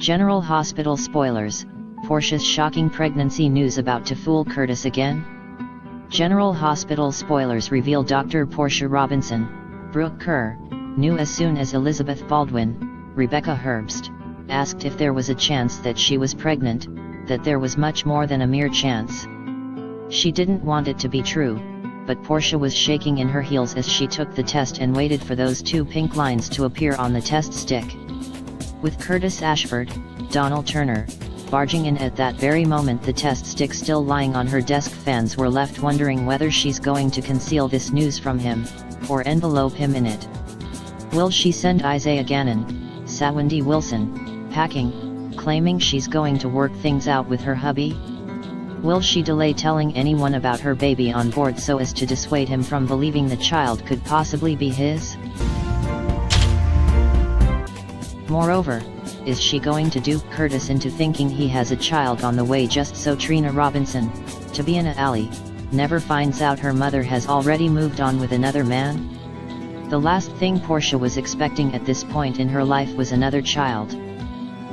General Hospital spoilers, Portia's shocking pregnancy news about to fool Curtis again? General Hospital spoilers reveal Dr. Portia Robinson, Brooke Kerr, knew as soon as Elizabeth Baldwin, Rebecca Herbst, asked if there was a chance that she was pregnant, that there was much more than a mere chance. She didn't want it to be true, but Portia was shaking in her heels as she took the test and waited for those two pink lines to appear on the test stick. With Curtis Ashford, Donald Turner, barging in at that very moment, the test stick still lying on her desk, fans were left wondering whether she's going to conceal this news from him, or envelope him in it. Will she send Isaiah Gannon, Sawandi Wilson, packing, claiming she's going to work things out with her hubby? Will she delay telling anyone about her baby on board so as to dissuade him from believing the child could possibly be his? Moreover, is she going to dupe Curtis into thinking he has a child on the way just so Trina Robinson, to be in a alley, never finds out her mother has already moved on with another man? The last thing Portia was expecting at this point in her life was another child.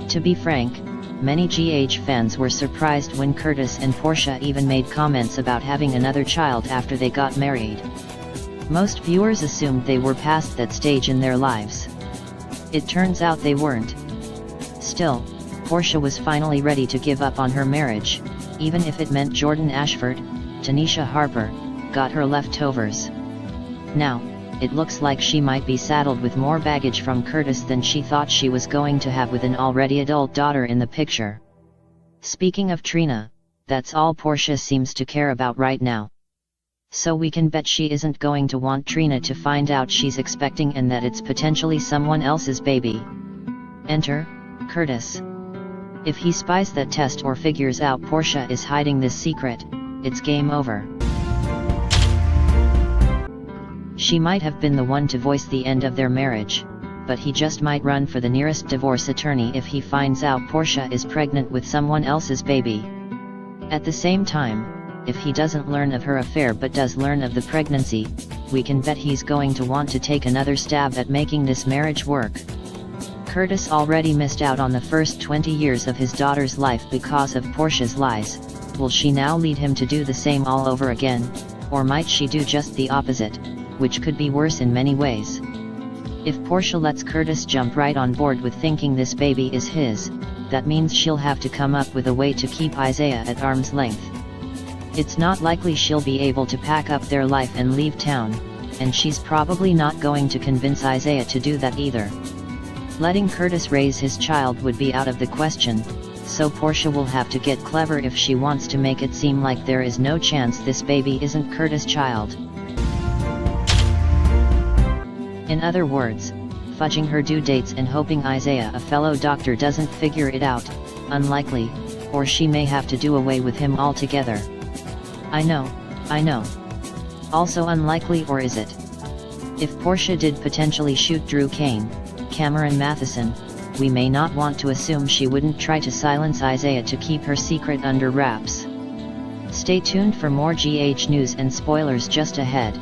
To be frank, many GH fans were surprised when Curtis and Portia even made comments about having another child after they got married. Most viewers assumed they were past that stage in their lives. It turns out they weren't. Still, Portia was finally ready to give up on her marriage, even if it meant Jordan Ashford, Tanisha Harper, got her leftovers. Now, it looks like she might be saddled with more baggage from Curtis than she thought she was going to have with an already adult daughter in the picture. Speaking of Trina, that's all Portia seems to care about right now. So we can bet she isn't going to want Trina to find out she's expecting and that it's potentially someone else's baby. Enter Curtis. If he spies that test or figures out Portia is hiding this secret, it's game over. She might have been the one to voice the end of their marriage, but he just might run for the nearest divorce attorney if he finds out Portia is pregnant with someone else's baby. At the same time, if he doesn't learn of her affair but does learn of the pregnancy, we can bet he's going to want to take another stab at making this marriage work. Curtis already missed out on the first 20 years of his daughter's life because of Portia's lies. Will she now lead him to do the same all over again, or might she do just the opposite, which could be worse in many ways? If Portia lets Curtis jump right on board with thinking this baby is his, that means she'll have to come up with a way to keep Isaiah at arm's length. It's not likely she'll be able to pack up their life and leave town, and she's probably not going to convince Isaiah to do that either. Letting Curtis raise his child would be out of the question, so Portia will have to get clever if she wants to make it seem like there is no chance this baby isn't Curtis' child. In other words, fudging her due dates and hoping Isaiah, a fellow doctor, doesn't figure it out, unlikely, or she may have to do away with him altogether. I know. Also unlikely, or is it? If Portia did potentially shoot Drew Kane, Cameron Matheson, we may not want to assume she wouldn't try to silence Isaiah to keep her secret under wraps. Stay tuned for more GH news and spoilers just ahead.